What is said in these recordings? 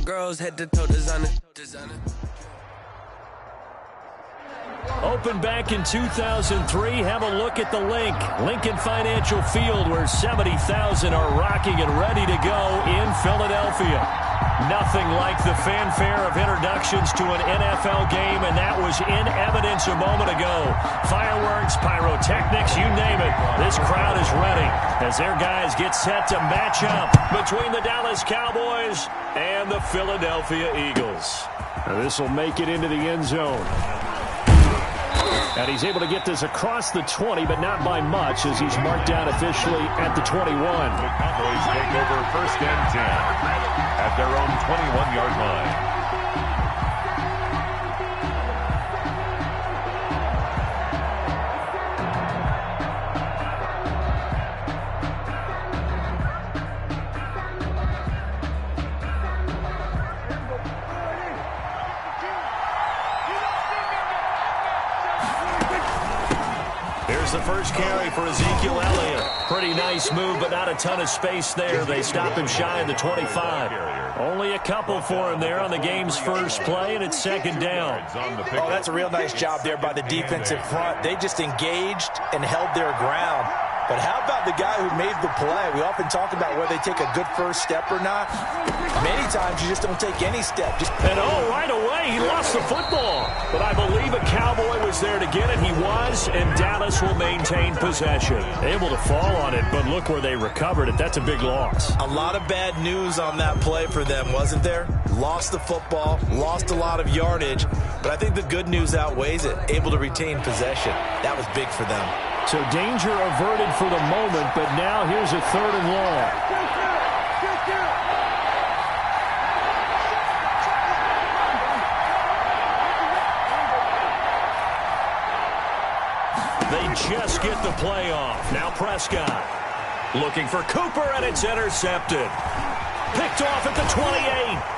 girls head to toe designer. Opened back in 2003. Have a look at the link. Lincoln Financial Field, where 70,000 are rocking and ready to go in Philadelphia. Nothing like the fanfare of introductions to an NFL game, and that was in evidence a moment ago. Fireworks, pyrotechnics, you name it. This crowd is ready as their guys get set to match up between the Dallas Cowboys and the Philadelphia Eagles. Now this will make it into the end zone. And he's able to get this across the 20, but not by much, as he's marked down officially at the 21. The Cowboys take over 1st and 10 at their own 21-yard line. The first carry for Ezekiel Elliott. Pretty nice move, but not a ton of space there. They stop him shy of the 25. Only a couple for him there on the game's first play, and it's 2nd down. Oh, that's a real nice job there by the defensive front. They just engaged and held their ground. But how about the guy who made the play? We often talk about whether they take a good first step or not. Many times you just don't take any step. And right away, he lost the football. But I believe a Cowboy was there to get it. He was, and Dallas will maintain possession. Able to fall on it, but look where they recovered it. That's a big loss. A lot of bad news on that play for them, wasn't there? Lost the football, lost a lot of yardage. But I think the good news outweighs it. Able to retain possession. That was big for them. So danger averted for the moment, but now here's a 3rd and long. They just get the play off. Now Prescott looking for Cooper, and it's intercepted. Picked off at the 28.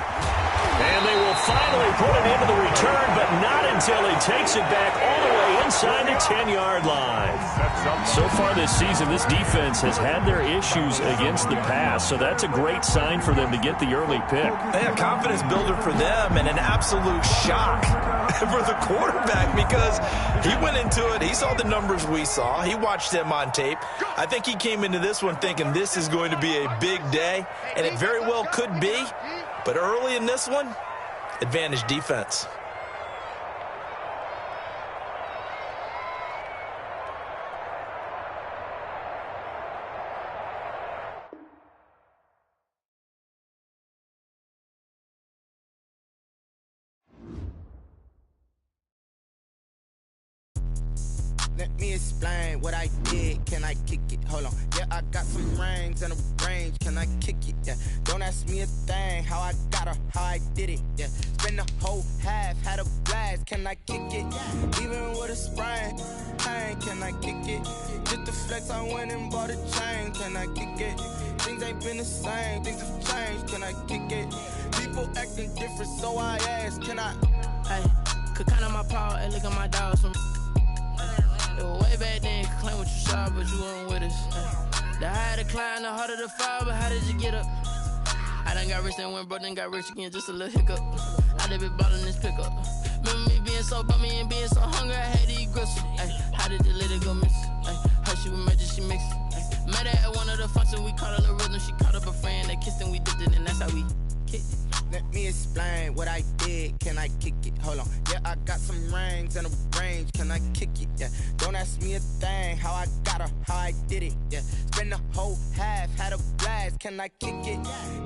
And they will finally put it into the return, but not until he takes it back all the way inside the 10-yard line. So far this season, this defense has had their issues against the pass, so that's a great sign for them to get the early pick. Yeah, confidence builder for them, and an absolute shock for the quarterback, because he went into it, he saw the numbers we saw, he watched them on tape. I think he came into this one thinking this is going to be a big day, and it very well could be. But early in this one, advantage defense. Let me explain what I did. Can I kick it? Hold on. Yeah, I got some rings and a range. Can I kick it? Yeah. Don't ask me a thing. How I got her, how I did it. Yeah. Spend the whole half, had a blast. Can I kick it? Even with a sprain, pain. Can I kick it? Just the flex, I went and bought a chain. Can I kick it? Things ain't been the same. Things have changed. Can I kick it? People acting different, so I ask. Can I? Hey, could count on my power and look at my dogs from. It was way back then, could claim what you saw, but you weren't with us. The higher the climb, the harder the fall, but how did you get up? I done got rich and went broke, then got rich again, just a little hiccup. I done been bought in this pickup. Remember me being so bummy and being so hungry, I had to eat gristle. How did the lady go miss? Her she was magic, she mixed. Met her at one of the functions, we caught a little rhythm, she caught up a friend, they kissed and we dipped it, and that's how we kicked it. Let me explain what I did. Can I kick it? Hold on. Yeah, I got some rings and a range. Can I kick it? Yeah. Don't ask me a thing. How I got her, how I did it. Yeah. Spend the whole half, had a blast. Can I kick it?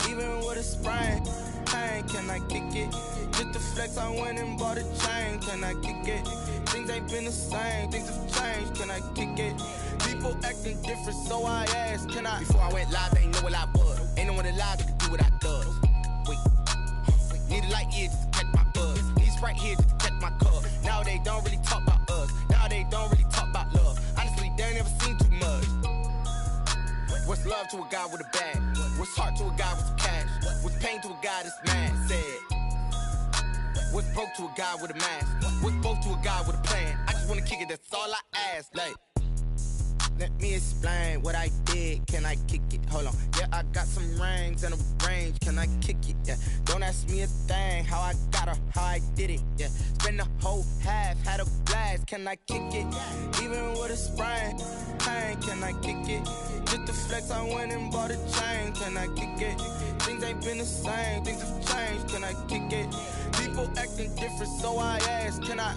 Even with a sprain, pain. Can I kick it? Just the flex, I went and bought a chain. Can I kick it? Things ain't been the same. Things have changed. Can I kick it? People acting different, so I asked. Can I? Before I went live, they ain't know what I was. Ain't no one alive that could do what I does. Wait. Need a light here just to catch my buzz. Need Sprite here just to catch my cup. Now they don't really talk about us. Now they don't really talk about love. Honestly, they ain't never seen too much. What's love to a guy with a bag? What's heart to a guy with some cash? What's pain to a guy that's mad? Said. What's broke to a guy with a mask? What's both to a guy with a plan? I just wanna kick it, that's all I ask. Like, Let me explain what I did. Can I kick it? Hold on. Yeah, I got some rings and a range. Can I kick it? Yeah. Don't ask me a thing. How I got her, how I did it. Yeah. Spend the whole half, had a blast. Can I kick it? Even with a sprain, pain. Can I kick it? Just the flex, I went and bought a chain. Can I kick it? Things ain't been the same. Things have changed. Can I kick it? People acting different, so I ask. Can I?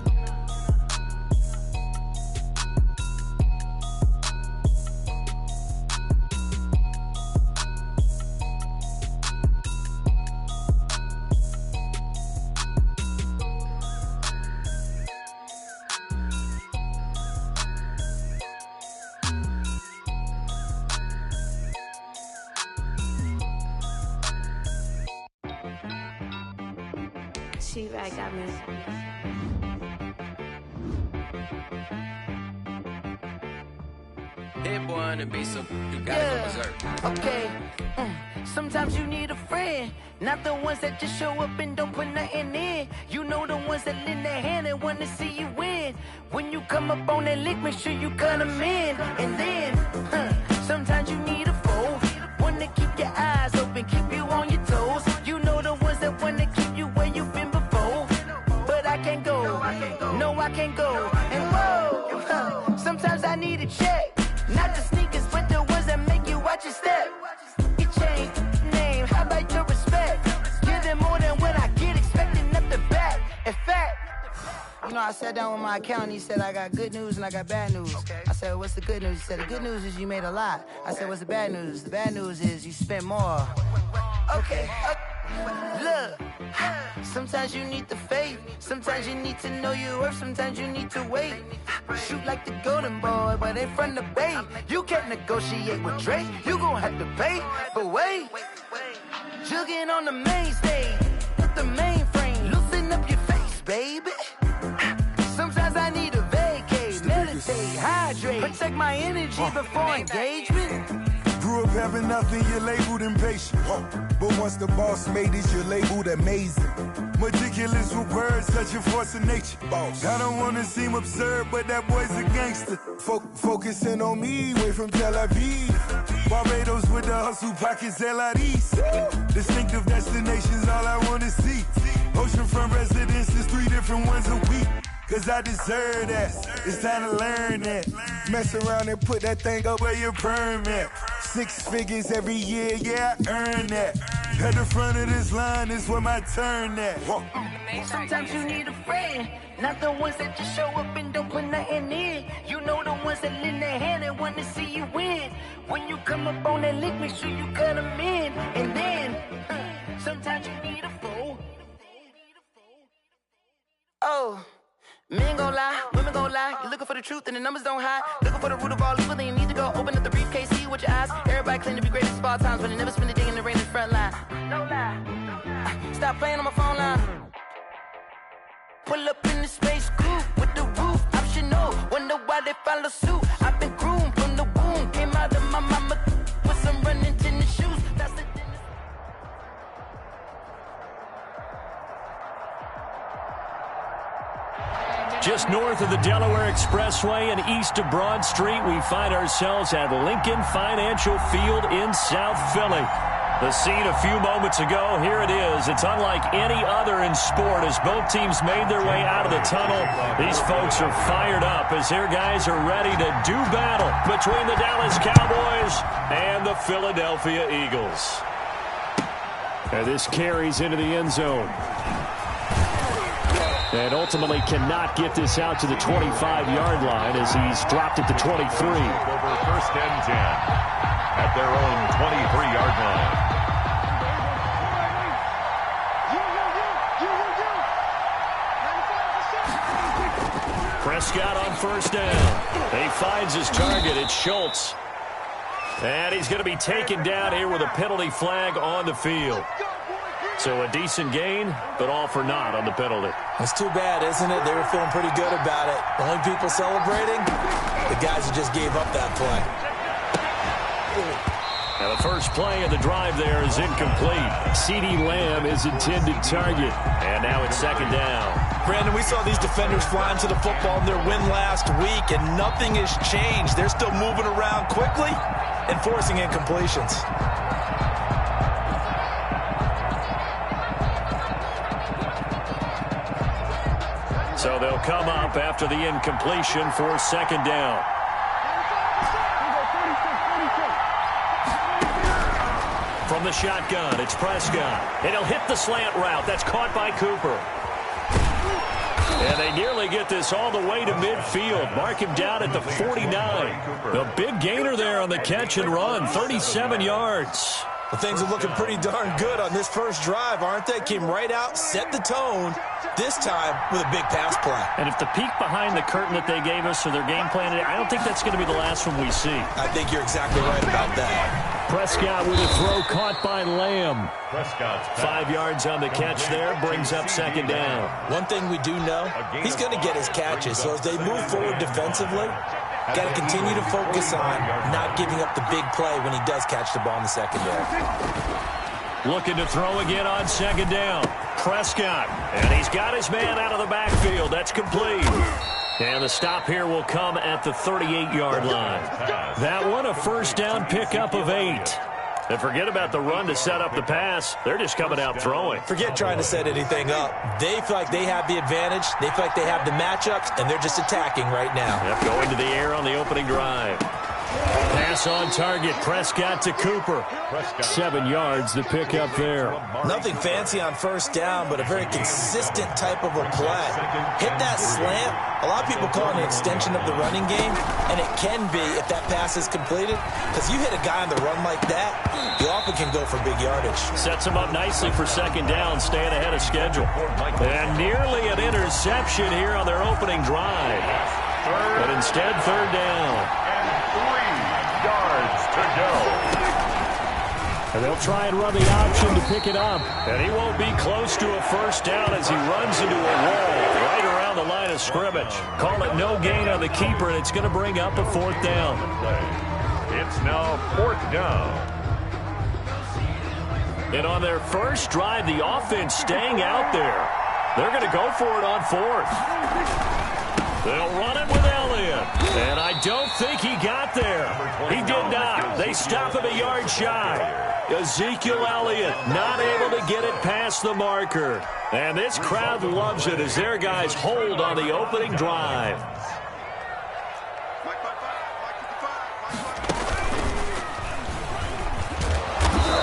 She-Rag got me. Hit boy on the beat, so you gotta go berserk. Okay. Sometimes you need a friend, not the ones that just show up and don't put nothing in. You know the ones that lend their hand and want to see you win. When you come up on that lick, make sure you cut them in. And then, sometimes you need a foe, one to keep your eyes open, keep you on your toes. You know the ones that want to keep you where you've been before. But I can't go, no I can't go. And whoa, sometimes I need a check, not the sneakers, but the ones that make you watch your step. You change name, how about your respect? Give them more than what I get, expecting up the back. In fact, you know, I sat down with my accountant, he said, I got good news and I got bad news. Okay. I said, what's the good news? He said, the good news is you made a lot. I said, what's the bad news? The bad news is you spent more. Okay. Look, sometimes you need the faith, sometimes you need to know your worth, sometimes you need to wait. Shoot like the golden boy, but in front of Bay. You can't negotiate with Drake, you gon' have to pay. But wait, jugging on the main stage, with the mainframe, loosen up your face, baby. Sometimes I need a vacate, meditate, hydrate, protect my energy before engagement. Grew up having nothing, you're labeled impatient. But once the boss made it, you're labeled amazing. Meticulous with words, such a force of nature. Boss. I don't wanna seem absurd, but that boy's a gangster. Focusing on me, way from Tel Aviv. Barbados with the hustle pockets, LIDs. Distinctive destinations, all I wanna see. Oceanfront residences, 3 different ones a week. Cause I deserve that, it's time to learn that. Mess around and put that thing up where your permit. 6 figures every year, yeah, I earn that. At the front of this line is where my turn at. Sometimes you need a friend, not the ones that just show up and don't put nothing in. You know the ones that lend their hand and want to see you win. When you come up on that lick, make sure you cut them in. And then, sometimes you need a foe. Oh. Men gon' lie, women gon' lie. You're looking for the truth and the numbers don't hide. Looking for the root of all evil, then you need to go open up the briefcase, see with your eyes. Everybody claim to be greatest of all times, but they never spend a day in the rain in the front line. No lie. Stop playing on my phone line. Pull up in the space coupe with the roof optional. Wonder why they follow suit. I've been groomed from the womb. Came out of my mama with some running tennis shoes. That's the Just north of the Delaware Expressway and east of Broad Street, we find ourselves at Lincoln Financial Field in South Philly. The scene a few moments ago, here it is. It's unlike any other in sport as both teams made their way out of the tunnel. These folks are fired up as their guys are ready to do battle between the Dallas Cowboys and the Philadelphia Eagles. And this carries into the end zone. And ultimately cannot get this out to the 25-yard line as he's dropped it to 23. Over 1st and 10 at their own 23-yard line. Prescott on 1st down. He finds his target. It's Schultz. And he's going to be taken down here with a penalty flag on the field. So a decent gain, but all for naught on the penalty. That's too bad, isn't it? They were feeling pretty good about it. The only people celebrating, the guys who just gave up that play. Now the first play of the drive there is incomplete. CeeDee Lamb is intended target. And now it's second down. Brandon, we saw these defenders flying to the football in their win last week, and nothing has changed. They're still moving around quickly and forcing incompletions. So they'll come up after the incompletion for second down. From the shotgun, it's Prescott. And he'll hit the slant route. That's caught by Cooper. And they nearly get this all the way to midfield. Mark him down at the 49. A big gainer there on the catch and run, 37 yards. Well, things are looking pretty darn good on this first drive, aren't they? Came right out, set the tone, this time with a big pass play. And if the peek behind the curtain that they gave us or their game plan, I don't think that's going to be the last one we see. I think you're exactly right about that. Prescott with a throw caught by Lamb. 5 yards on the catch there, brings up second down. One thing we do know, he's going to get his catches. So as they move forward defensively, got to continue to focus on not giving up the big play when he does catch the ball in the secondary. Looking to throw again on second down. Prescott, and he's got his man out of the backfield. That's complete. And the stop here will come at the 38-yard line. That one a first down pickup of 8. And forget about the run to set up the pass. They're just coming out throwing. Forget trying to set anything up. They feel like they have the advantage. They feel like they have the matchups, and they're just attacking right now. Yep, going to the air on the opening drive. Pass on target. Prescott to Cooper. 7 yards the pickup there. Nothing fancy on first down, but a very consistent type of a play. Hit that slant. A lot of people call it an extension of the running game, and it can be if that pass is completed, because you hit a guy on the run like that, you often can go for big yardage. Sets him up nicely for second down, staying ahead of schedule. And nearly an interception here on their opening drive. But instead, third down. 3 yards to go. And they'll try and run the option to pick it up. And he won't be close to a first down as he runs into a wall right around the line of scrimmage. Call it no gain on the keeper, and it's going to bring up a fourth down. It's now fourth down. And on their first drive, the offense staying out there. They're going to go for it on fourth. They'll run it with Elliott. And I don't think he got there. He did not. They stop him a yard shy. Ezekiel Elliott not able to get it past the marker. And this crowd loves it as their guys hold on the opening drive.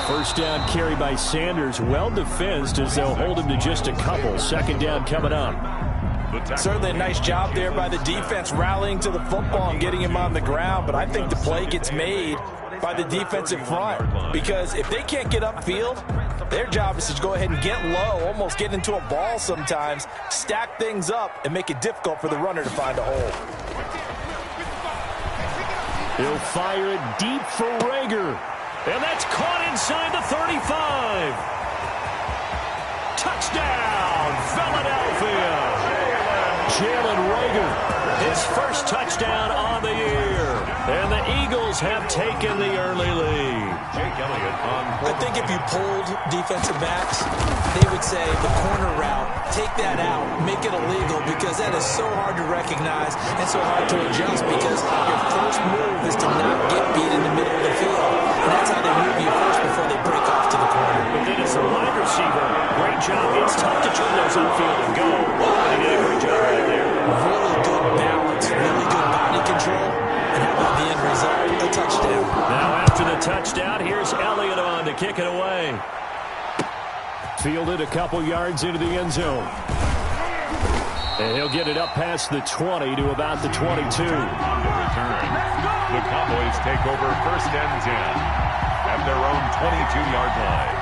First down carry by Sanders. Well defensed as they'll hold him to just a couple. Second down coming up. Certainly a nice job there by the defense rallying to the football and getting him on the ground, but I think the play gets made by the defensive front, because if they can't get upfield, their job is to go ahead and get low, almost get into a ball sometimes, stack things up, and make it difficult for the runner to find a hole. He'll fire it deep for Rager, and that's caught inside the 35. Touchdown, Philadelphia. Jalen Rager, his first touchdown on the year. And the Eagles have taken the early lead. I think if you pulled defensive backs, they would say the corner route, take that out, make it illegal, because that is so hard to recognize and so hard to adjust, because your first move is to not get beat in the middle of the field. And that's how they move you first before they break off to the corner. But then as a wide receiver, great job. It's tough to turn those upfield and go. And he did a great job right there. Really good balance, really good body control. And how about the end result? A touchdown. Now after the touchdown, here's Elliott on to kick it away. Fielded a couple yards into the end zone. And he'll get it up past the 20 to about the 22. The Cowboys take over first and 10 at their own 22-yard line.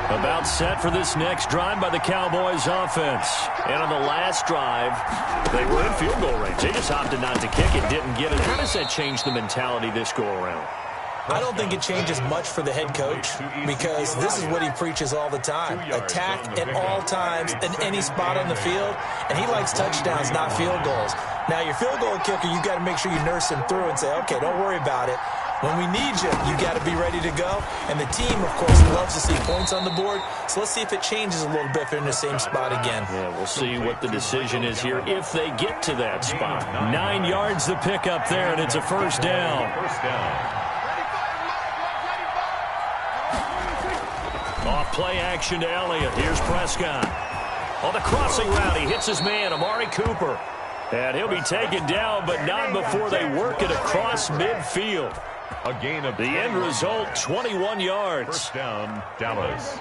About set for this next drive by the Cowboys offense. And on the last drive, they were in field goal range. They just opted not to kick it, didn't get it. How does that change the mentality this go-around? I don't think it changes much for the head coach, because this is what he preaches all the time. Attack at all times in any spot on the field, and he likes touchdowns, not field goals. Now, your field goal kicker, you've got to make sure you nurse him through and say, okay, don't worry about it. When we need you, you got to be ready to go. And the team, of course, loves to see points on the board. So let's see if it changes a little bit if they're in the same spot again. Yeah, we'll see what the decision is here if they get to that spot. 9 yards the pickup there, and it's a first down. First down. Off play action to Elliott. Here's Prescott. On the crossing route, he hits his man, Amari Cooper. And he'll be taken down, but not before they work it across midfield. A gain of the end result, 21 yards. First down, Dallas.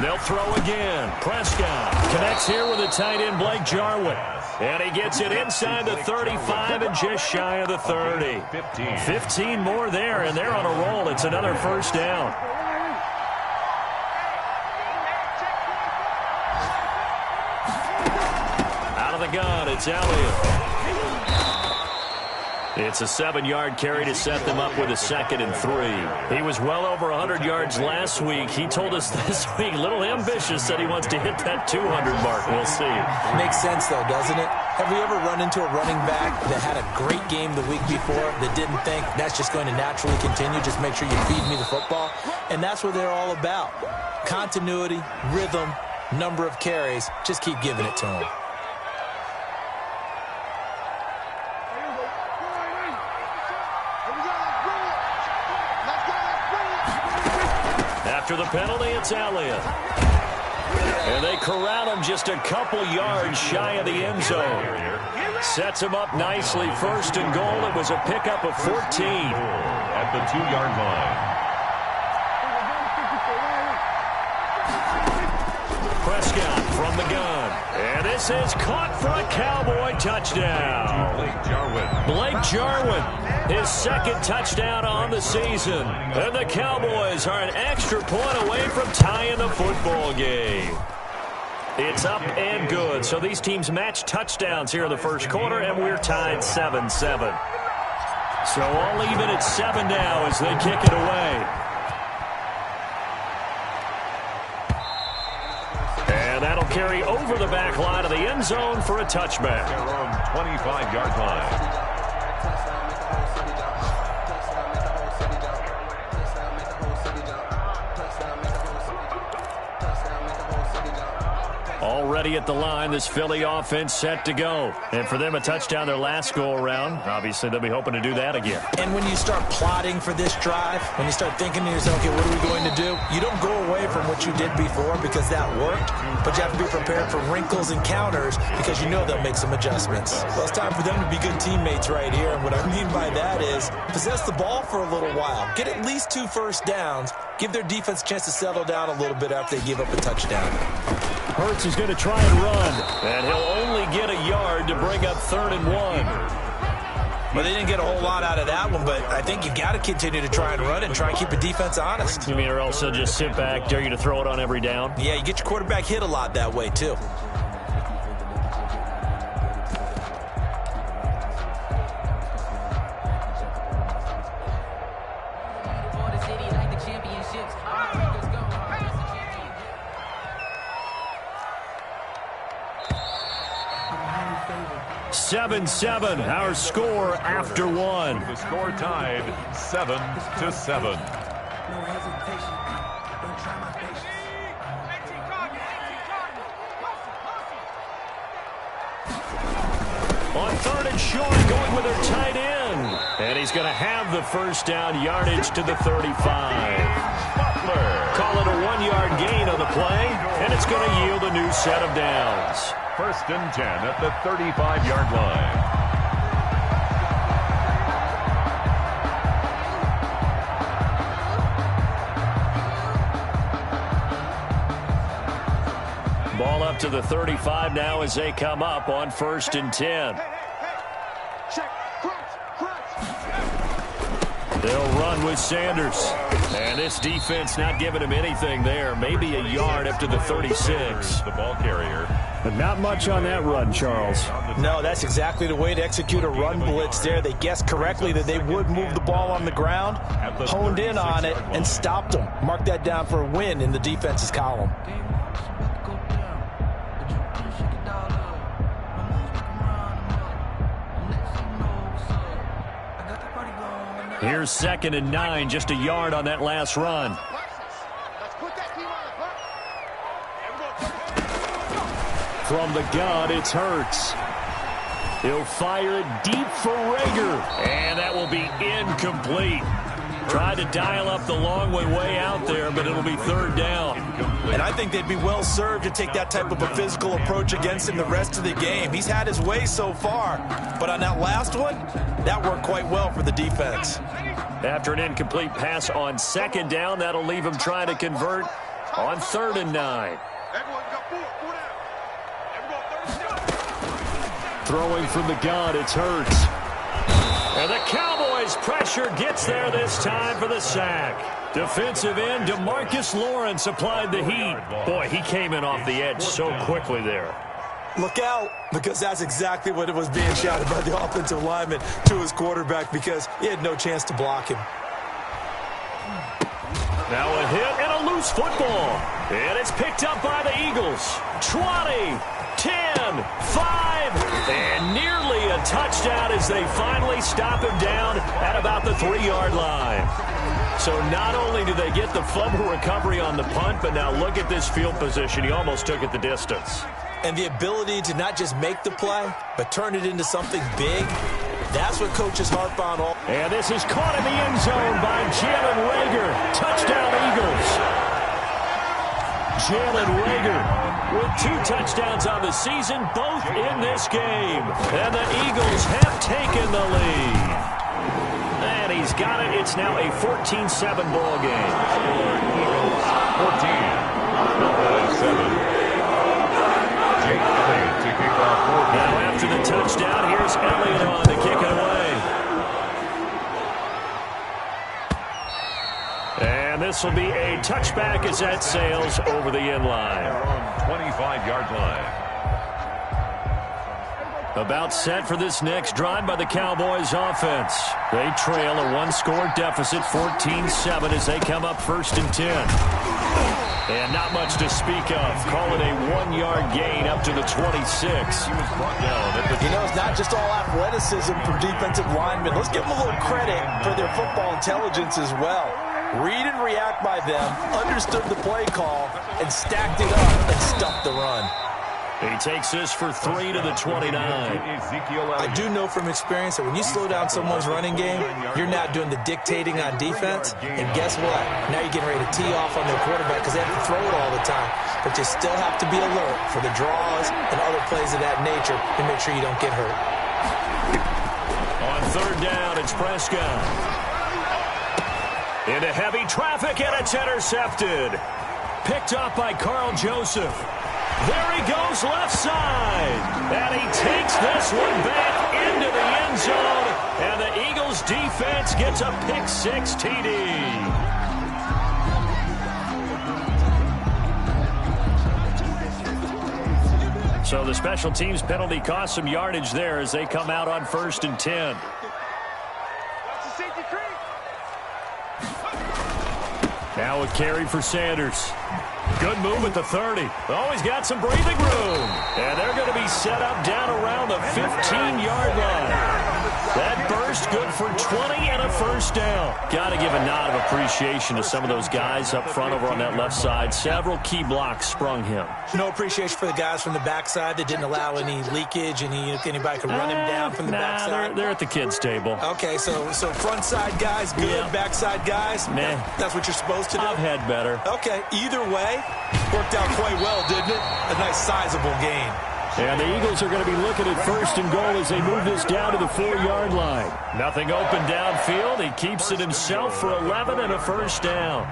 They'll throw again. Prescott connects here with the tight end, Blake Jarwin. And he gets it inside the 35 and just shy of the 30. 15 more there, and they're on a roll. It's another first down. Out of the gun, it's Elliott. It's a 7-yard carry to set them up with a 2nd and 3. He was well over 100 yards last week. He told us this week, a little ambitious, said he wants to hit that 200 mark. We'll see. Makes sense, though, doesn't it? Have we ever run into a running back that had a great game the week before that didn't think that's just going to naturally continue? Just make sure you feed me the football. And that's what they're all about. Continuity, rhythm, number of carries. Just keep giving it to him. After the penalty, it's Elliott. And they corral him just a couple yards shy of the end zone. Sets him up nicely. 1st and goal. It was a pickup of 14. At the 2-yard line. Prescott from the gun. And this is caught for a Cowboy touchdown. Blake Jarwin, his 2nd touchdown on the season. And the Cowboys are an extra point away from tying the football game. It's up and good. So these teams match touchdowns here in the first quarter, and we're tied 7-7. So all even at 7 now as they kick it away. And that'll carry over the back line of the end zone for a touchback. Their own 25-yard line. Already at the line, this Philly offense set to go. And for them, a touchdown their last go-around. Obviously, they'll be hoping to do that again. And when you start plotting for this drive, when you start thinking to yourself, okay, what are we going to do? You don't go away from what you did before because that worked, but you have to be prepared for wrinkles and counters because you know they'll make some adjustments. Well, it's time for them to be good teammates right here. And what I mean by that is possess the ball for a little while. Get at least 2 first downs. Give their defense a chance to settle down a little bit after they give up a touchdown. Hurts is going to try and run, and he'll only get a yard to bring up 3rd and 1. Well, they didn't get a whole lot out of that one, but I think you got to continue to try and run and try and keep the defense honest. You mean, or else they'll just sit back, dare you to throw it on every down? Yeah, you get your quarterback hit a lot that way, too. Seven, our score after 1. The score tied 7-7. On 3rd and short, going with their tight end. And he's going to have the first down, yardage to the 35. Call it a 1-yard gain on the play, and it's going to yield a new set of downs. 1st and 10 at the 35-yard line. Ball up to the 35 now as they come up on 1st and 10. They'll run with Sanders. And this defense not giving him anything there. Maybe a yard up to the 36. The ball carrier. But not much on that run, Charles. No, that's exactly the way to execute a run blitz there. They guessed correctly that they would move the ball on the ground, honed in on it, and stopped them. Mark that down for a win in the defense's column. Here's 2nd and 9, just a yard on that last run. From the gun, it's Hurts. He'll fire it deep for Rager, and that will be incomplete. Tried to dial up the long way out there, but it'll be 3rd down. And I think they'd be well served to take that type of a physical approach against him the rest of the game. He's had his way so far, but on that last one, that worked quite well for the defense. After an incomplete pass on 2nd down, that'll leave him trying to convert on 3rd and 9. Throwing from the gun, it's Hurts. And the Cowboys' pressure gets there this time for the sack. Defensive end DeMarcus Lawrence applied the heat. Boy, he came in off the edge so quickly there. Look out, because that's exactly what it was being shouted by the offensive lineman to his quarterback, because he had no chance to block him. Now a hit and a loose football. And it's picked up by the Eagles. 20, 10, 5, and nearly a touchdown as they finally stop him down at about the 3-yard line. So not only do they get the fumble recovery on the punt, but now look at this field position. He almost took it the distance. And the ability to not just make the play, but turn it into something big, that's what coaches harp on all. And this is caught in the end zone by Jalen Rager. Touchdown, Eagles. Jalen Rager with 2 touchdowns on the season, both in this game. And the Eagles have taken the lead. And he's got it. It's now a 14-7 ball game. Eagles 14, 7. Now after the touchdown, here's Elliott on to kick it away. And this will be a touchback as that sails over the end line. 25-yard line. About set for this next drive by the Cowboys offense. They trail a 1-score deficit, 14-7, as they come up 1st and 10. And not much to speak of. Call it a 1-yard gain up to the 26. He was brought down. You know, it's not just all athleticism from defensive linemen. Let's give them a little credit for their football intelligence as well. Read and react by them, understood the play call, and stacked it up and stuffed the run. He takes this for 3 to the 29. I do know from experience that when you slow down someone's running game, you're not doing the dictating on defense. And guess what? Now you're getting ready to tee off on their quarterback because they have to throw it all the time. But you still have to be alert for the draws and other plays of that nature to make sure you don't get hurt. On 3rd down, it's Prescott. Into heavy traffic, and it's intercepted. Picked up by Carl Joseph. There he goes left side. And he takes this one back into the end zone. And the Eagles defense gets a pick-6 TD. So the special teams penalty cost some yardage there as they come out on 1st and 10. Now a carry for Sanders. Good move at the 30. Always got some breathing room. And they're going to be set up down around the 15-yard line. That burst good for 20 and a 1st down. Got to give a nod of appreciation to some of those guys up front over on that left side. Several key blocks sprung him. No appreciation for the guys from the backside that didn't allow any leakage, anybody could run him down from the backside. They're at the kids' table. Okay, so front side guys good, yeah. Backside guys, that's what you're supposed to do? I've had better. Okay, either way, worked out quite well, didn't it? A nice sizable gain. And the Eagles are going to be looking at 1st and goal as they move this down to the 4-yard line. Nothing open downfield. He keeps it himself for 11 and a 1st down.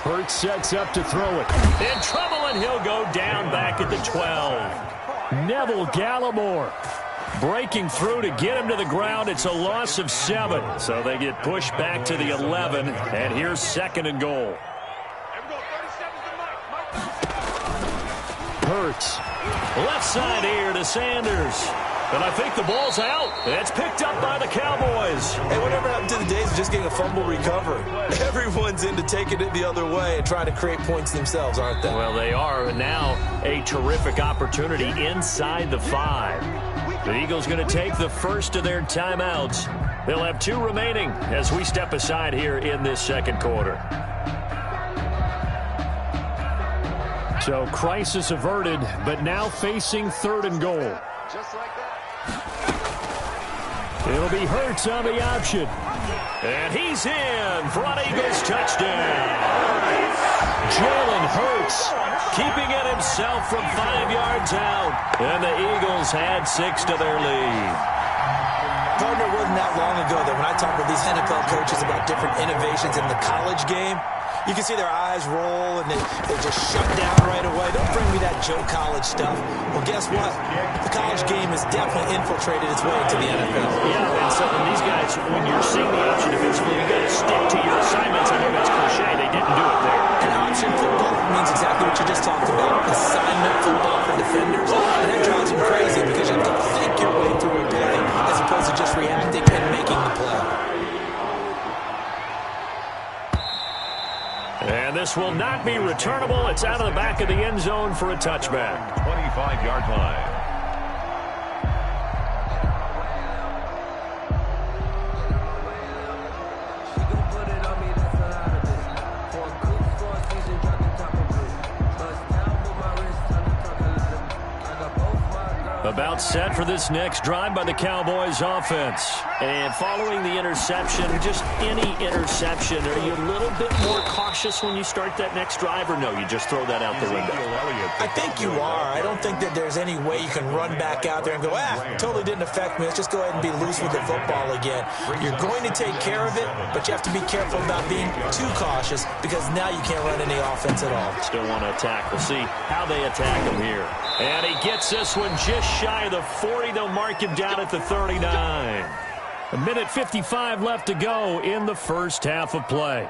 Hurts sets up to throw it. In trouble, and he'll go down back at the 12. Neville Gallimore breaking through to get him to the ground. It's a loss of 7. So they get pushed back to the 11. And here's 2nd and goal. Hurts. Left side here to Sanders. And I think the ball's out. It's picked up by the Cowboys. Hey, whatever happened to the days of just getting a fumble recovery? Everyone's into taking it the other way and trying to create points themselves, aren't they? Well, they are. And now a terrific opportunity inside the 5. The Eagles going to take the first of their timeouts. They'll have 2 remaining as we step aside here in this 2nd quarter. So crisis averted, but now facing 3rd and goal. Just like that. It'll be Hurts on the option. And he's in for an Eagles touchdown. Jalen Hurts keeping it himself from 5 yards out. And the Eagles had 6 to their lead. Partner, wasn't that long ago that when I talk with these NFL coaches about different innovations in the college game, you can see their eyes roll and they just shut down right away. Don't bring me that Joe College stuff. Well, guess what? The college game has definitely infiltrated its way into the NFL. Yeah, and so these guys, when you're seeing the option defensively, you got to stick to your assignments. I know that's cliche. They didn't do it there. And option football means exactly what you just talked about. Assignment football for defenders. And that drives them crazy because you have to think your way through a play as opposed to just reacting and making the play. And this will not be returnable. It's out of the back of the end zone for a touchback. 25-yard line. About set for this next drive by the Cowboys offense. And following the interception, just any interception, are you a little bit more cautious when you start that next drive, or no, you just throw that out the window? I think you are. I don't think that there's any way you can run back out there and go, totally didn't affect me. Let's just go ahead and be loose with the football again. You're going to take care of it, but you have to be careful about being too cautious because now you can't run any offense at all. Still want to attack. We'll see how they attack him here. And he gets this one just shy of the 40. They'll mark him down at the 39. A minute 55 left to go in the first half of play.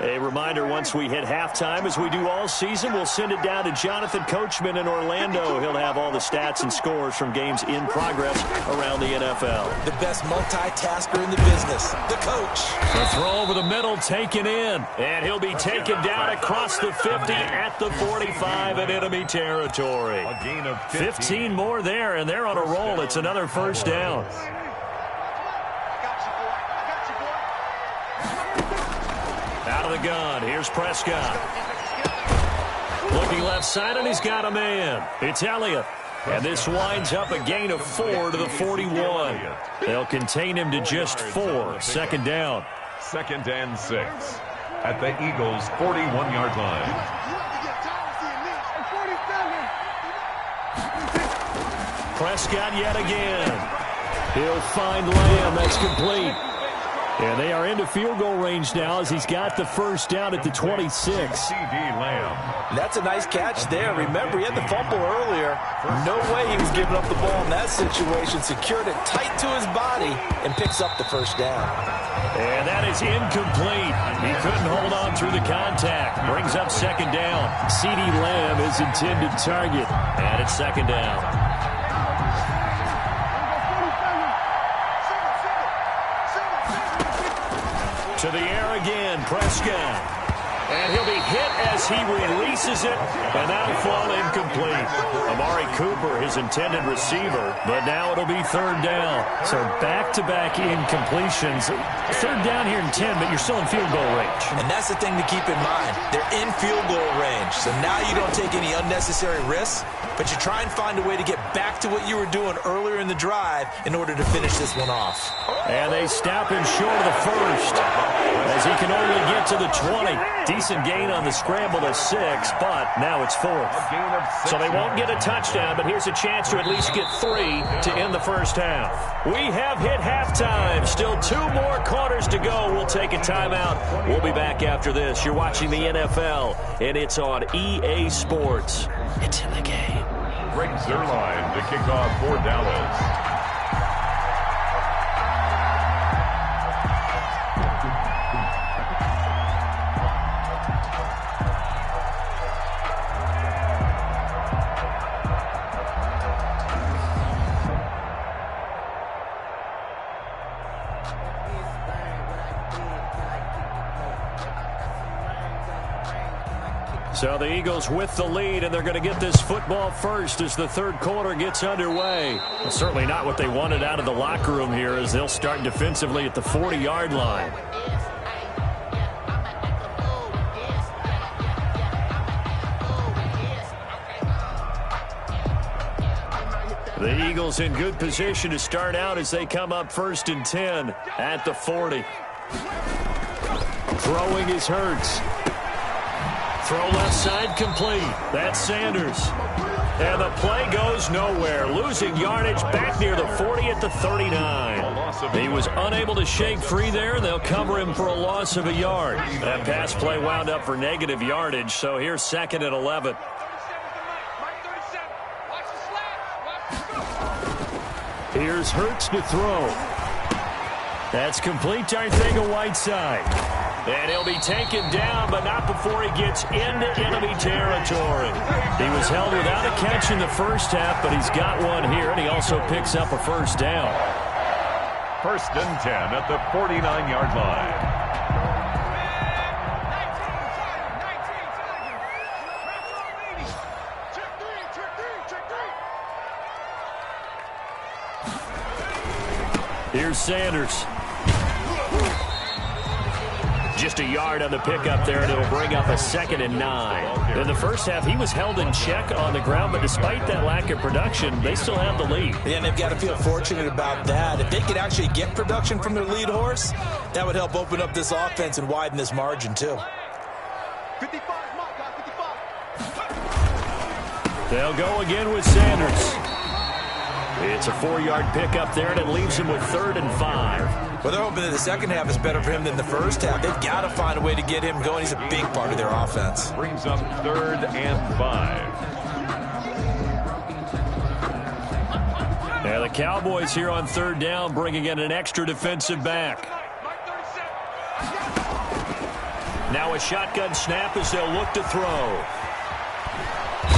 A reminder, once we hit halftime, as we do all season, we'll send it down to Jonathan Coachman in Orlando. He'll have all the stats and scores from games in progress around the NFL. The best multitasker in the business, the coach. The throw over the middle taken in, and he'll be taken down across the 50 at the 45 in enemy territory. A gain of 15 more there, and they're on a roll. It's another first down. Out of the gun, here's Prescott. Looking left side, and he's got a man. It's Elliott. And this winds up a gain of 4 to the 41. They'll contain him to just 4. Second down. 2nd and 6 at the Eagles' 41-yard line. Prescott yet again. He'll find Lamb. That's complete. And they are into field goal range now as he's got the first down at the 26. CD Lamb. That's a nice catch there. Remember, he had the fumble earlier. No way he was giving up the ball in that situation. Secured it tight to his body and picks up the first down. And that is incomplete. He couldn't hold on through the contact. Brings up second down. CD Lamb is intended target. And it's second down. To the air again, Prescott. And he'll be hit as he releases it, and that'll fall incomplete. Amari Cooper, his intended receiver, but now it'll be third down. So back-to-back incompletions. Third down here in 10, but you're still in field goal range. And that's the thing to keep in mind. They're in field goal range, so now you don't take any unnecessary risks, but you try and find a way to get back to what you were doing earlier in the drive in order to finish this one off. And they stop him short of the first, as he can only get to the 20. Decent gain on the scramble to 6, but now it's 4th. So they won't get a touchdown, but here's a chance to at least get 3 to end the first half. We have hit halftime. Still 2 more quarters to go. We'll take a timeout. We'll be back after this. You're watching the NFL, and it's on EA Sports. It's in the game. Greg Zuerlein to kick off for Dallas. So the Eagles with the lead, and they're going to get this football first as the third quarter gets underway. Well, certainly not what they wanted out of the locker room here, as they'll start defensively at the 40-yard line. The Eagles in good position to start out as they come up 1st and 10 at the 40. Throwing is Hurts. Throw left side complete. That's Sanders. And the play goes nowhere. Losing yardage back near the 40 at the 39. He was unable to shake free there. They'll cover him for a loss of a yard. That pass play wound up for negative yardage, so here's 2nd and 11. Here's Hurts to throw. That's complete to Arcega-Whiteside. And he'll be taken down, but not before he gets into enemy territory. He was held without a catch in the first half, but he's got one here, and he also picks up a first down. 1st and 10 at the 49-yard line. Here's Sanders. Just a yard on the pickup there, and it'll bring up a 2nd and 9. In the first half, he was held in check on the ground, but despite that lack of production, they still have the lead. Yeah, and they've got to feel fortunate about that. If they could actually get production from their lead horse, that would help open up this offense and widen this margin, too. 55, mark, guys, 55. They'll go again with Sanders. It's a 4-yard pickup there, and it leaves him with 3rd and 5. Well, they're hoping that the second half is better for him than the first half. They've got to find a way to get him going. He's a big part of their offense. Brings up 3rd and 5. Yeah, the Cowboys here on 3rd down, bringing in an extra defensive back. Now a shotgun snap as they'll look to throw.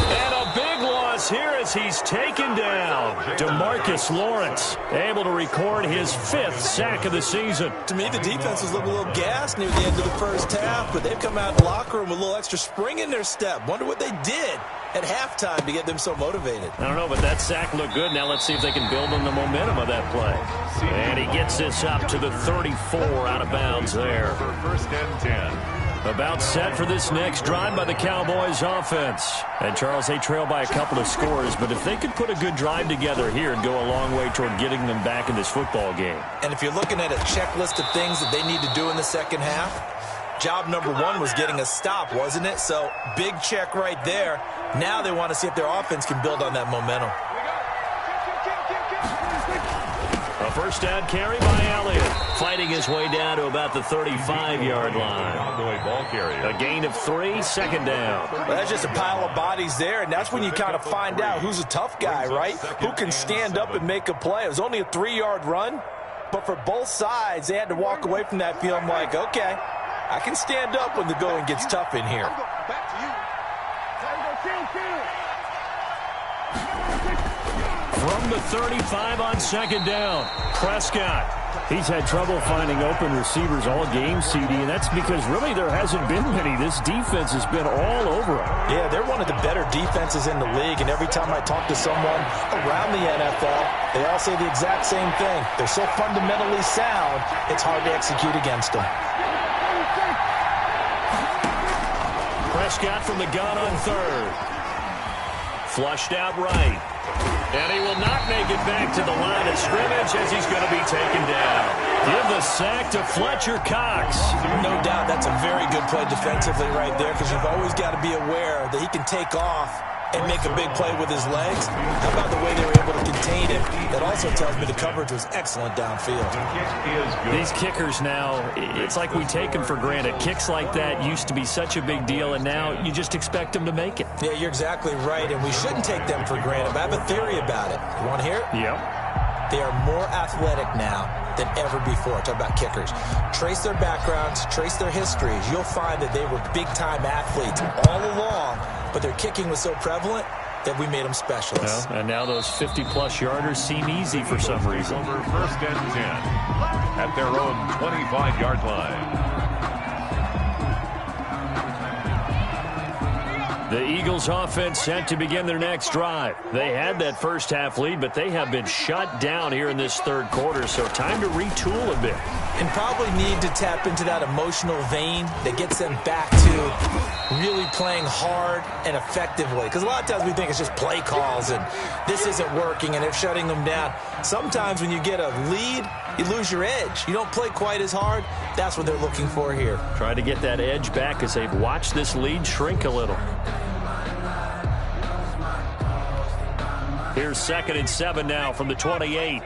And a big loss here as he's taken down. DeMarcus Lawrence able to record his 5th sack of the season. To me, the defense was looking a little gassed near the end of the first half, but they've come out of the locker room with a little extra spring in their step. Wonder what they did at halftime to get them so motivated. I don't know, but that sack looked good. Now let's see if they can build on the momentum of that play. And he gets this up to the 34 out of bounds there. For 1st and 10. About set for this next drive by the Cowboys offense. And Charles, they trail by a couple of scores, but if they could put a good drive together here and go a long way toward getting them back in this football game. And if you're looking at a checklist of things that they need to do in the second half, job number 1 was getting a stop, wasn't it? So big check right there. Now they want to see if their offense can build on that momentum. A first down carry by Elliott, fighting his way down to about the 35-yard line. Ball carrier. A gain of 3, 2nd down. Well, that's just a pile of bodies there, and that's when you kind of find out who's a tough guy, right? Who can stand up and make a play. It was only a 3-yard run, but for both sides, they had to walk away from that feeling like, okay, I can stand up when the going gets tough in here. From the 35 on 2nd down, Prescott. He's had trouble finding open receivers all game, CD, and that's because really there hasn't been many. This defense has been all over him. Yeah, they're one of the better defenses in the league, and every time I talk to someone around the NFL, they all say the exact same thing. They're so fundamentally sound, it's hard to execute against them. Prescott from the gun on 3rd. Flushed out right. And he will not make it back to the line of scrimmage as he's going to be taken down. Give the sack to Fletcher Cox. No doubt that's a very good play defensively right there, because you've always got to be aware that he can take off and make a big play with his legs. How about the way they were able to contain him? That also tells me the coverage was excellent downfield. These kickers now, it's like we take them for granted. Kicks like that used to be such a big deal, and now you just expect them to make it. Yeah, you're exactly right, and we shouldn't take them for granted. But I have a theory about it. You want to hear it? Yep. They are more athletic now than ever before. Talk about kickers. Trace their backgrounds, trace their histories. You'll find that they were big-time athletes all along, but their kicking was so prevalent that we made them specialists. Well, and now those 50-plus yarders seem easy for some reason. Over 1st and 10 at their own 25-yard line. The Eagles offense set to begin their next drive. They had that first half lead, but they have been shut down here in this third quarter, so time to retool a bit. And probably need to tap into that emotional vein that gets them back to really playing hard and effectively. Because a lot of times we think it's just play calls and this isn't working and they're shutting them down. Sometimes when you get a lead, you lose your edge. You don't play quite as hard. That's what they're looking for here. Try to get that edge back as they've watched this lead shrink a little. Here's 2nd and 7 now from the 28.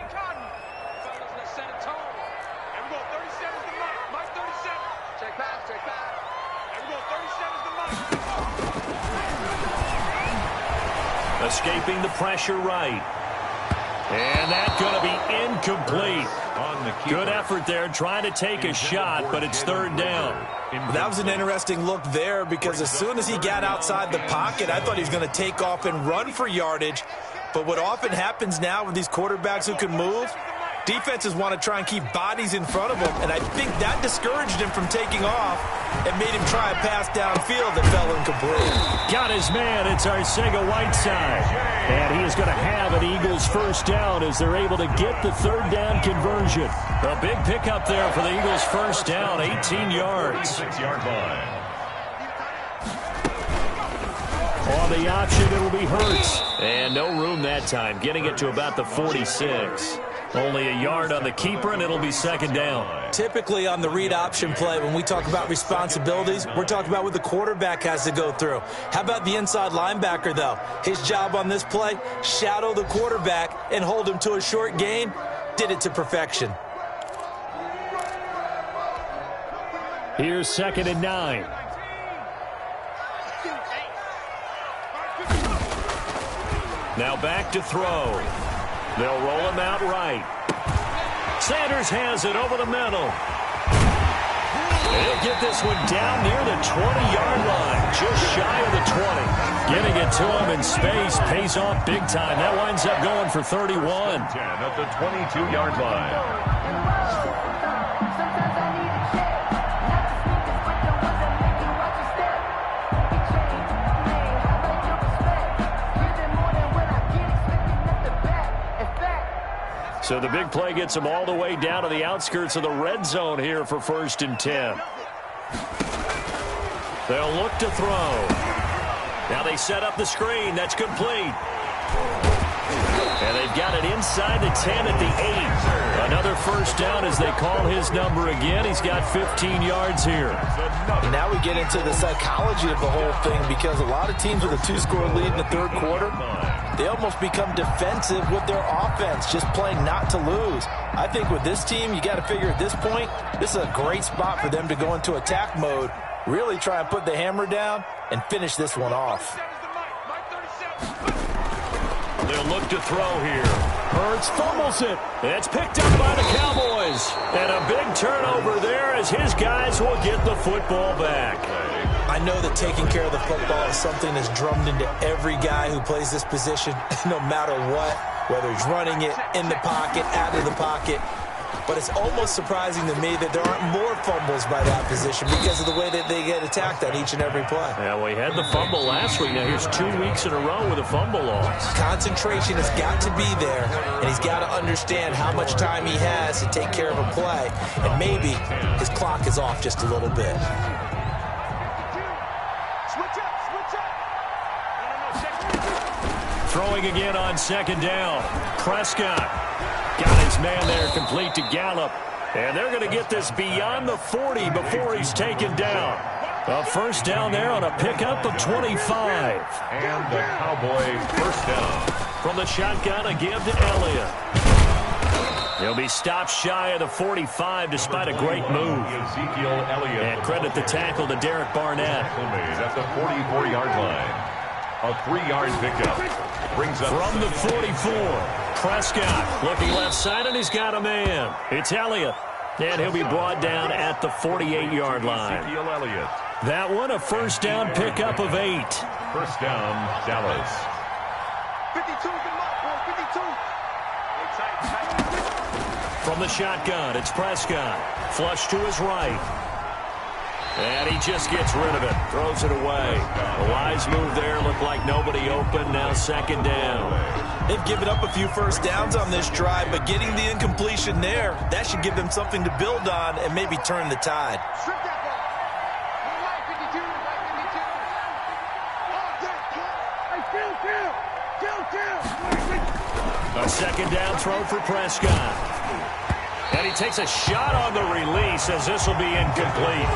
Escaping the pressure right. And that's going to be incomplete. Good effort there trying to take a shot, but it's 3rd down. That was an interesting look there, because as soon as he got outside the pocket, I thought he was going to take off and run for yardage. But what often happens now with these quarterbacks who can move, defenses want to try and keep bodies in front of them, and I think that discouraged him from taking off and made him try a pass downfield that fell incomplete. Got his man. It's Arcega-Whiteside. And he is going to have an Eagles first down as they're able to get the 3rd down conversion. A big pickup there for the Eagles first down, 18 yards. 6-yard line. On the option, it'll be Hurts. And no room that time, getting it to about the 46. Only a yard on the keeper, and it'll be 2nd down. Typically on the read option play, when we talk about responsibilities, we're talking about what the quarterback has to go through. How about the inside linebacker, though? His job on this play, shadow the quarterback and hold him to a short gain. Did it to perfection. Here's 2nd and 9. Now back to throw. They'll roll him out right. Sanders has it over the middle. He'll get this one down near the 20-yard line, just shy of the 20. Getting it to him in space pays off big time. That winds up going for 31. 10 at the 22-yard line. So the big play gets them all the way down to the outskirts of the red zone here for 1st and 10. They'll look to throw. Now they set up the screen. That's complete. And they've got it inside the 10 at the 8. Another first down as they call his number again. He's got 15 yards here. Now we get into the psychology of the whole thing, because a lot of teams with a 2-score lead in the 3rd quarter, they almost become defensive with their offense, just playing not to lose. I think with this team, you got to figure at this point, this is a great spot for them to go into attack mode, really try and put the hammer down and finish this one off. They'll look to throw here. Hurts fumbles it. It's picked up by the Cowboys. And a big turnover there as his guys will get the football back. I know that taking care of the football is something that's drummed into every guy who plays this position, no matter what, whether he's running it, in the pocket, out of the pocket. But it's almost surprising to me that there aren't more fumbles by that position because of the way that they get attacked on each and every play. Yeah, we had the fumble last week. Now here's 2 weeks in a row with a fumble loss. Concentration has got to be there, and he's got to understand how much time he has to take care of a play. And maybe his clock is off just a little bit. Throwing again on second down. Prescott got his man there complete to Gallup. And they're going to get this beyond the 40 before he's taken down. A first down there on a pickup of 25. And the Cowboys first down. From the shotgun, a give to Elliott. He'll be stopped shy of the 45 despite a great move. Ezekiel Elliott. And credit the tackle to Derek Barnett. At the 44-yard line. A 3-yard pickup. Brings up from the 44. Prescott looking left side, and he's got a man. It's Elliott. And he'll be brought down at the 48-yard line. Ezekiel Elliott. That one, a first down pickup of 8. First down, Dallas. 52 is the mark, boy. 52. From the shotgun, it's Prescott. Flush to his right. And he just gets rid of it. Throws it away. A wise move there. Looked like nobody open. Now second down. They've given up a few first downs on this drive, but getting the incompletion there, that should give them something to build on and maybe turn the tide. Strip that ball. Right 52. A second down throw for Prescott. And he takes a shot on the release as this will be incomplete.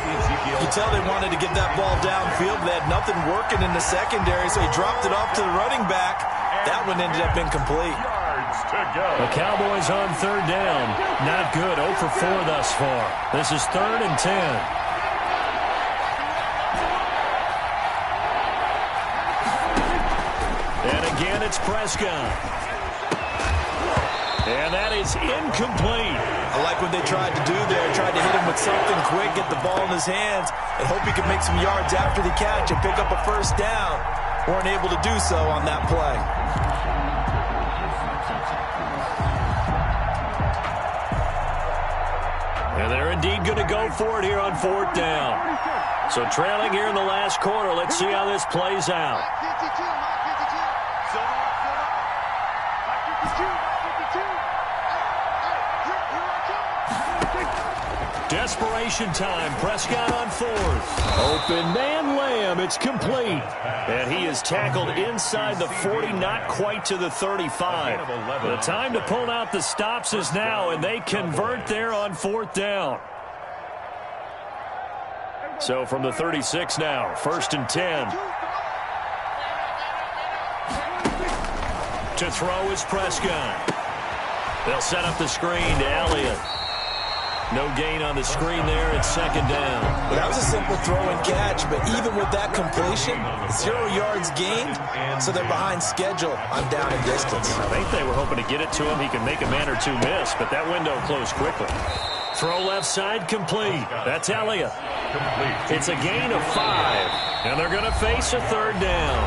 You tell they wanted to get that ball downfield. They had nothing working in the secondary, so he dropped it off to the running back. That one ended up incomplete. The Cowboys on third down. Not good. 0 for 4 thus far. This is 3rd and 10. And again, it's Prescott. And that is incomplete. I like what they tried to do there. Tried to hit him with something quick, get the ball in his hands, and hope he could make some yards after the catch and pick up a first down. Weren't able to do so on that play. And they're indeed going to go for it here on 4th down. So trailing here in the last quarter. Let's see how this plays out. Desperation time. Prescott on 4th. Open man Lamb. It's complete. And he is tackled inside the 40, not quite to the 35. The time to pull out the stops is now, and they convert there on 4th down. So from the 36 now, 1st and 10. To throw is Prescott. They'll set up the screen to Elliott. No gain on the screen there. It's second down. Well, that was a simple throw and catch, but even with that completion, 0 yards gained, so they're behind schedule on down and distance. I think they were hoping to get it to him. He could make a man or two miss, but that window closed quickly. Throw left side complete. That's Elliott. It's a gain of 5, and they're going to face a 3rd down.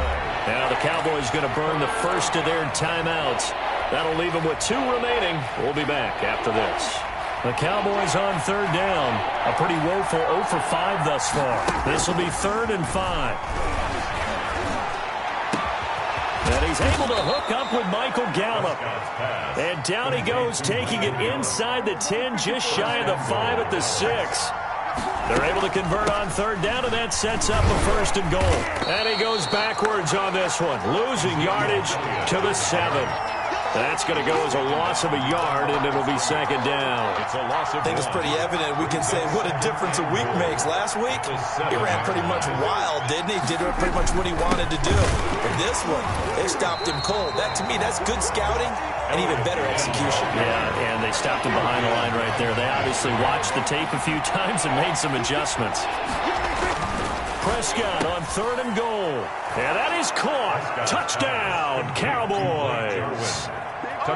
Now the Cowboys going to burn the first of their timeouts. That'll leave them with 2 remaining. We'll be back after this. The Cowboys on 3rd down. A pretty woeful 0 for 5 thus far. This will be 3rd and 5. And he's able to hook up with Michael Gallup. And down he goes, taking it inside the 10, just shy of the 5 at the 6. They're able to convert on 3rd down, and that sets up a 1st and goal. And he goes backwards on this one, losing yardage to the 7. That's going to go as a loss of a yard, and it'll be second down. It's a loss of I think it's pretty evident. We can say what a difference a week makes. Last week, he ran pretty much wild, didn't he? Did pretty much what he wanted to do. But this one, they stopped him cold. That, to me, that's good scouting and even better execution. Yeah, and they stopped him behind the line right there. They obviously watched the tape a few times and made some adjustments. Prescott on 3rd and goal. And that is caught. Touchdown, Cowboys.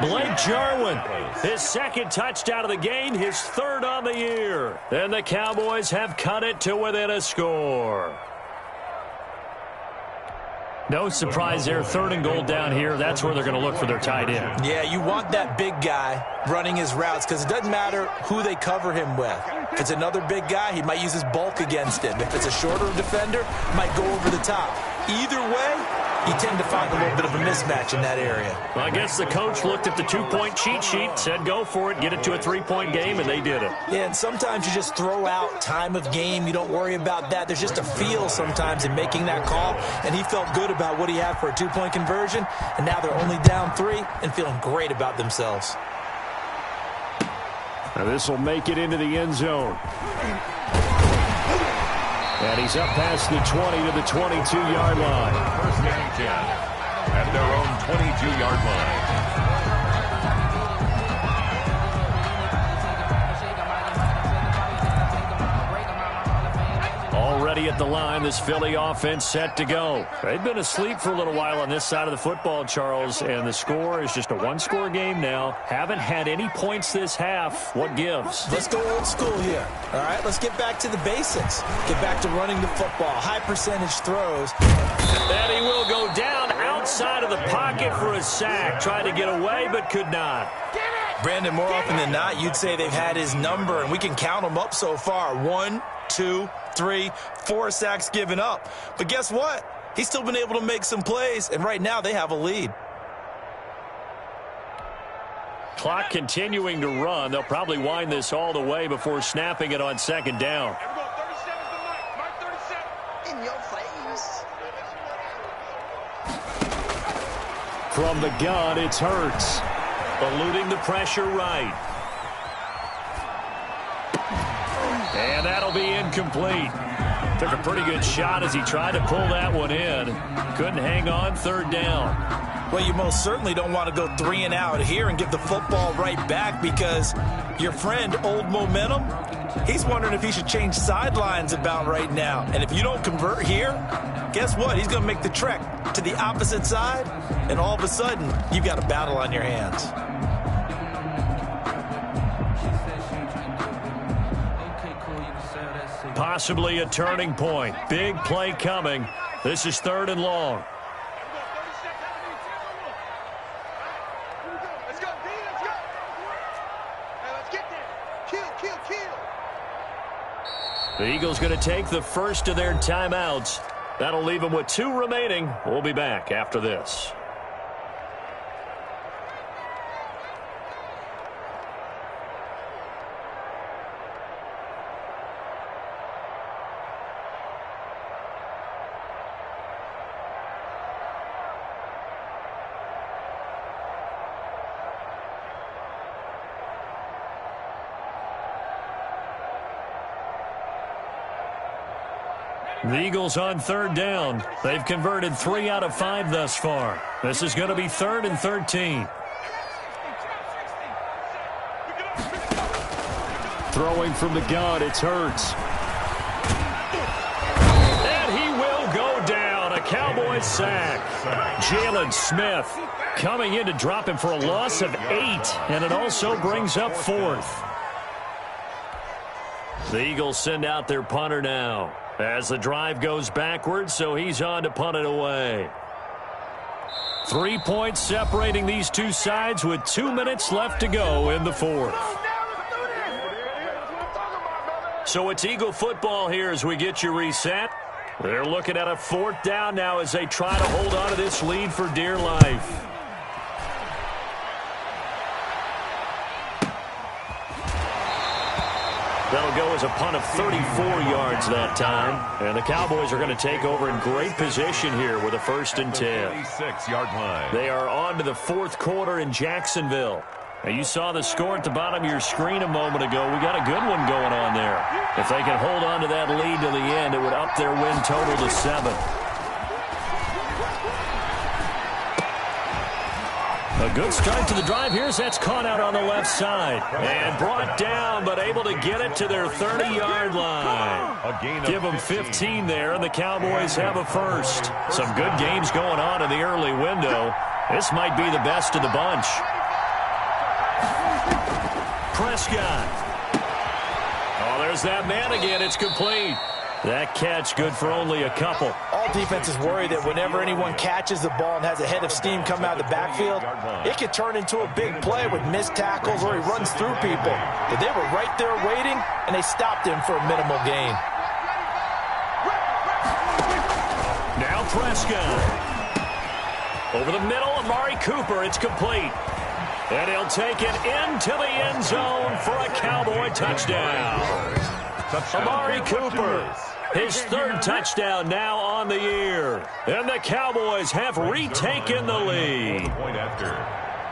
Blake Jarwin, his 2nd touchdown of the game, his 3rd on the year. And the Cowboys have cut it to within a score. No surprise there, 3rd and goal down here. That's where they're going to look for their tight end. Yeah, you want that big guy running his routes because it doesn't matter who they cover him with. If it's another big guy, he might use his bulk against him. If it's a shorter defender, he might go over the top. Either way, you tend to find a little bit of a mismatch in that area. Well, I guess the coach looked at the two-point cheat sheet, said go for it, get it to a three-point game, and they did it. Yeah, and sometimes you just throw out time of game. You don't worry about that. There's just a feel sometimes in making that call, and he felt good about what he had for a two-point conversion, and now they're only down 3 and feeling great about themselves. Now this will make it into the end zone. And he's up past the 20 to the 22-yard line. First and 10 at their own 22-yard line. Already at the line, this Philly offense set to go. They've been asleep for a little while on this side of the football, Charles, and the score is just a one-score game now. Haven't had any points this half. What gives? Let's go old school here. All right, let's get back to the basics. Get back to running the football, high percentage throws. And he will go down outside of the pocket for a sack. Tried to get away, but could not. Brandon, more often than not, you'd say they've had his number, and we can count them up so far. 1, 2, 3, 4 sacks given up. But guess what? He's still been able to make some plays, and right now they have a lead. Clock continuing to run. They'll probably wind this all the way before snapping it on second down. In your face. From the gun, it's Hurts. Eluding the pressure right. And that'll be incomplete. Took a pretty good shot as he tried to pull that one in. Couldn't hang on, third down. Well, you most certainly don't want to go 3 and out here and give the football right back, because your friend, Old Momentum, he's wondering if he should change sidelines about right now. And if you don't convert here, guess what? He's going to make the trek to the opposite side, and all of a sudden, you've got a battle on your hands. Possibly a turning point. Big play coming. This is 3rd and long. Let's go, D, let's go. Now let's get there. Kill. The Eagles going to take the first of their timeouts. That'll leave them with 2 remaining. We'll be back after this. The Eagles on 3rd down. They've converted 3 out of 5 thus far. This is going to be 3rd and 13. Throwing from the gun, it's Hurts. And he will go down. A Cowboys sack. Jalen Smith coming in to drop him for a loss of 8. And it also brings up 4th. The Eagles send out their punter now, as the drive goes backwards, so he's on to punt it away. 3 points separating these two sides with 2 minutes left to go in the 4th. So it's Eagle football here as we get you reset. They're looking at a 4th down now as they try to hold on to this lead for dear life. That'll go as a punt of 34 yards that time. And the Cowboys are going to take over in great position here with a 1st and 10. 36-yard line. They are on to the 4th quarter in Jacksonville. Now, you saw the score at the bottom of your screen a moment ago. We got a good one going on there. If they can hold on to that lead to the end, it would up their win total to 7. A good start to the drive here as that's caught out on the left side. And brought down, but able to get it to their 30-yard line. Give them 15 there, and the Cowboys have a 1st. Some good games going on in the early window. This might be the best of the bunch. Prescott. Oh, there's that man again. It's complete. That catch good for only a couple. All defenses worry that whenever anyone catches the ball and has a head of steam come out of the backfield, it could turn into a big play with missed tackles or he runs through people. But they were right there waiting, and they stopped him for a minimal gain. Now Prescott. Over the middle, Amari Cooper. It's complete. And he'll take it into the end zone for a Cowboy touchdown. Amari Cooper, his third touchdown now on the year. And the Cowboys have retaken the lead.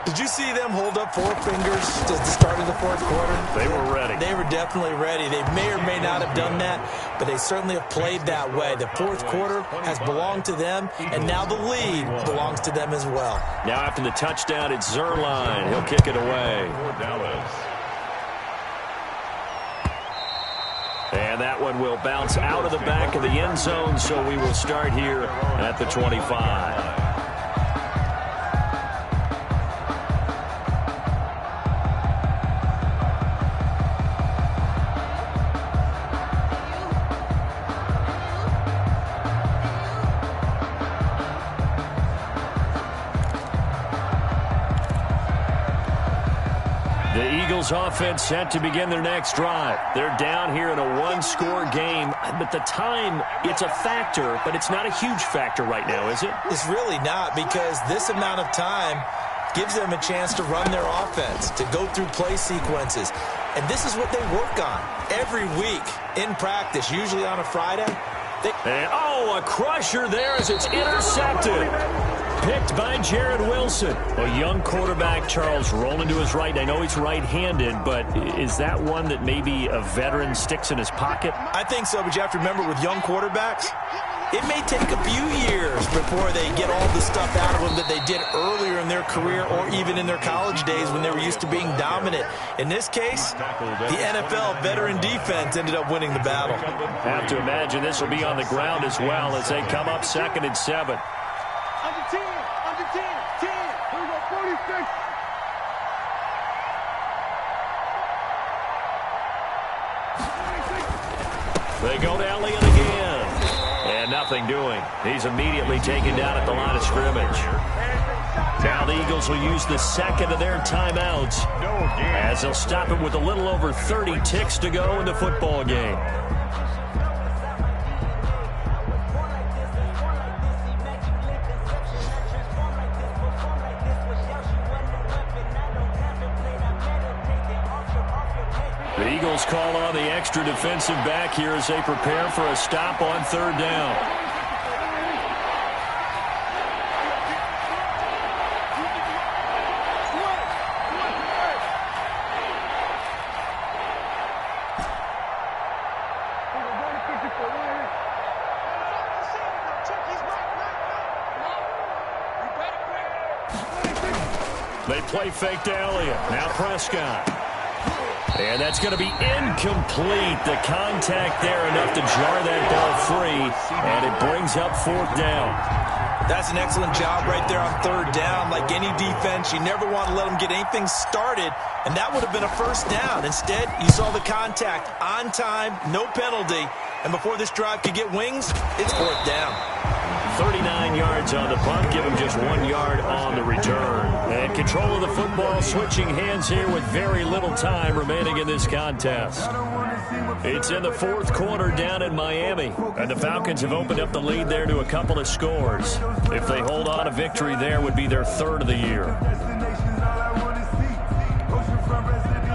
Did you see them hold up four fingers at the start of the fourth quarter? They were ready. They were definitely ready. They may or may not have done that, but they certainly have played that way. The fourth quarter has belonged to them, and now the lead belongs to them as well. Now after the touchdown, it's Zerline. He'll kick it away. And that one will bounce out of the back of the end zone, so we will start here at the 25. Offense set to begin their next drive. They're down here in a one-score game, but the time, it's a factor, but it's not a huge factor right now, is it? It's really not, because this amount of time gives them a chance to run their offense, to go through play sequences. And this is what they work on every week in practice, usually on a Friday. A crusher there as it's intercepted. Picked by Jared Wilson. A young quarterback, Charles, rolling to his right. I know he's right-handed, but is that one that maybe a veteran sticks in his pocket? I think so, but you have to remember with young quarterbacks, it may take a few years before they get all the stuff out of them that they did earlier in their career or even in their college days when they were used to being dominant. In this case, the NFL veteran defense ended up winning the battle. Have to imagine this will be on the ground as well as they come up 2nd and 7. Under 10, 10. Here we go, 46. They go to Elliott again. And nothing doing. He's immediately taken down at the line of scrimmage. Now the Eagles will use the second of their timeouts as they'll stop it with a little over 30 ticks to go in the football game. The Eagles call on the extra defensive back here as they prepare for a stop on 3rd down. They play fake to Elliott. Now Prescott. And that's going to be incomplete. The contact there enough to jar that ball free, and it brings up 4th down. That's an excellent job right there on 3rd down. Like any defense, you never want to let them get anything started, and that would have been a 1st down. Instead, you saw the contact on time, no penalty, and before this drive could get wings, it's 4th down. 39 yards on the punt, give him just 1 yard on the return. And control of the football switching hands here with very little time remaining in this contest. It's in the 4th quarter down in Miami, and the Falcons have opened up the lead there to a couple of scores. If they hold on, a victory there would be their 3rd of the year.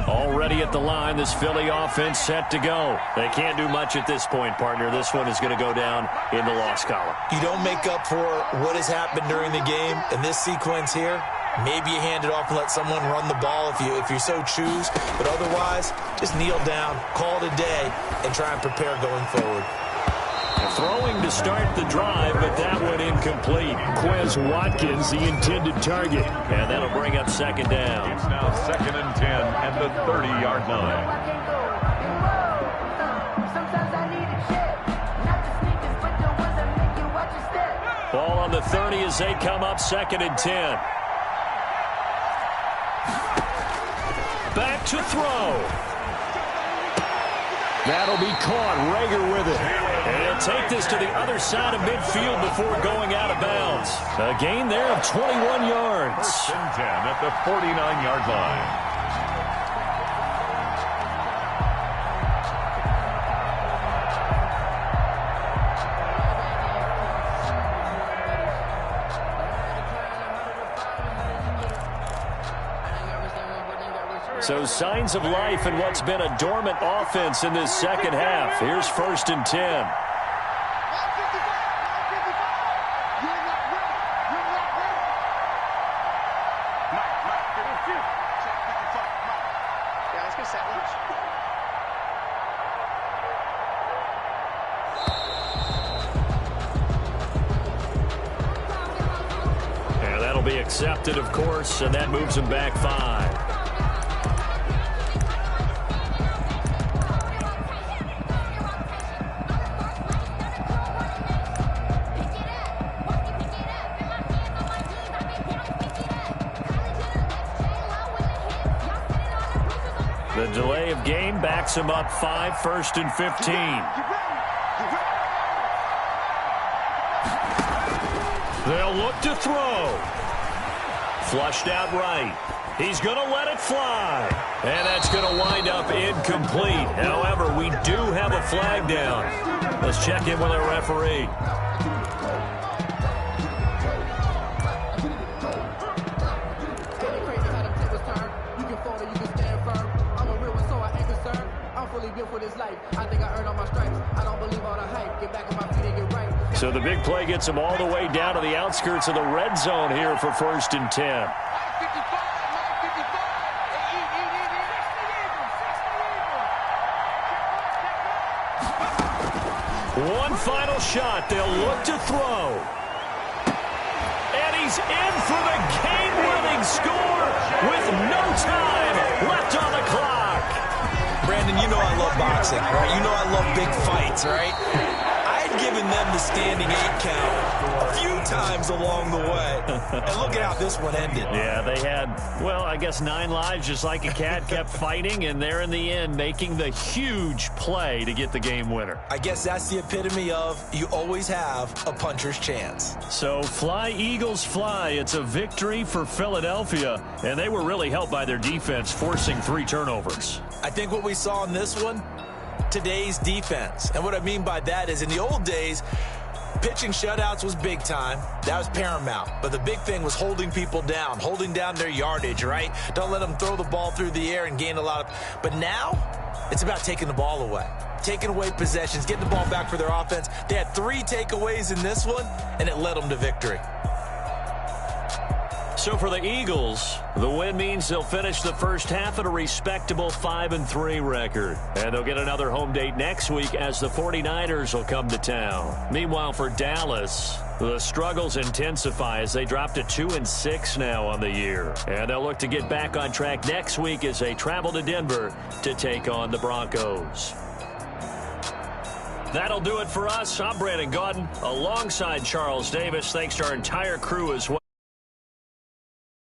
Already at the line, this Philly offense set to go. They can't do much at this point, partner. This one is going to go down in the loss column. You don't make up for what has happened during the game in this sequence here. Maybe you hand it off and let someone run the ball if you so choose. But otherwise, just kneel down, call it a day, and try and prepare going forward. Throwing to start the drive, but that one incomplete. Quez Watkins, the intended target. And that'll bring up 2nd down. It's now 2nd and 10 at the 30-yard line. Ball on the 30 as they come up 2nd and 10. Back to throw. That'll be caught. Rager with it. And he'll take this to the other side of midfield before going out of bounds. A gain there of 21 yards. 1st and 10 at the 49-yard line. So signs of life in what's been a dormant offense in this second half. Here's 1st and 10. And that'll be accepted, of course, and that moves him back 5. The delay of game backs him up 5, 1st and 15. They'll look to throw. Flushed out right. He's going to let it fly. And that's going to wind up incomplete. However, we do have a flag down. Let's check in with our referee. So the big play gets him all the way down to the outskirts of the red zone here for 1st and 10. One final shot. They'll look to throw. And he's in for the game-winning score with no time left on the clock. Brandon, you know I love boxing, right? You know I love big fights, right? Given them the standing 8 count a few times along the way. And look at how this one ended. Yeah, they had, well, I guess 9 lives, just like a cat, kept fighting, and they're in the end making the huge play to get the game winner. I guess that's the epitome of you always have a puncher's chance. So fly, Eagles, fly. It's a victory for Philadelphia, and they were really helped by their defense, forcing 3 turnovers. I think what we saw in this one, today's defense. And what I mean by that is in the old days, pitching shutouts was big time. That was paramount. But the big thing was holding people down, holding down their yardage, right? Don't let them throw the ball through the air and gain a lot of... But now, it's about taking the ball away. Taking away possessions, getting the ball back for their offense. They had 3 takeaways in this one, and it led them to victory. So for the Eagles, the win means they'll finish the first half at a respectable 5-3 record. And they'll get another home date next week as the 49ers will come to town. Meanwhile, for Dallas, the struggles intensify as they drop to 2-6 now on the year. And they'll look to get back on track next week as they travel to Denver to take on the Broncos. That'll do it for us. I'm Brandon Gaudin alongside Charles Davis. Thanks to our entire crew as well.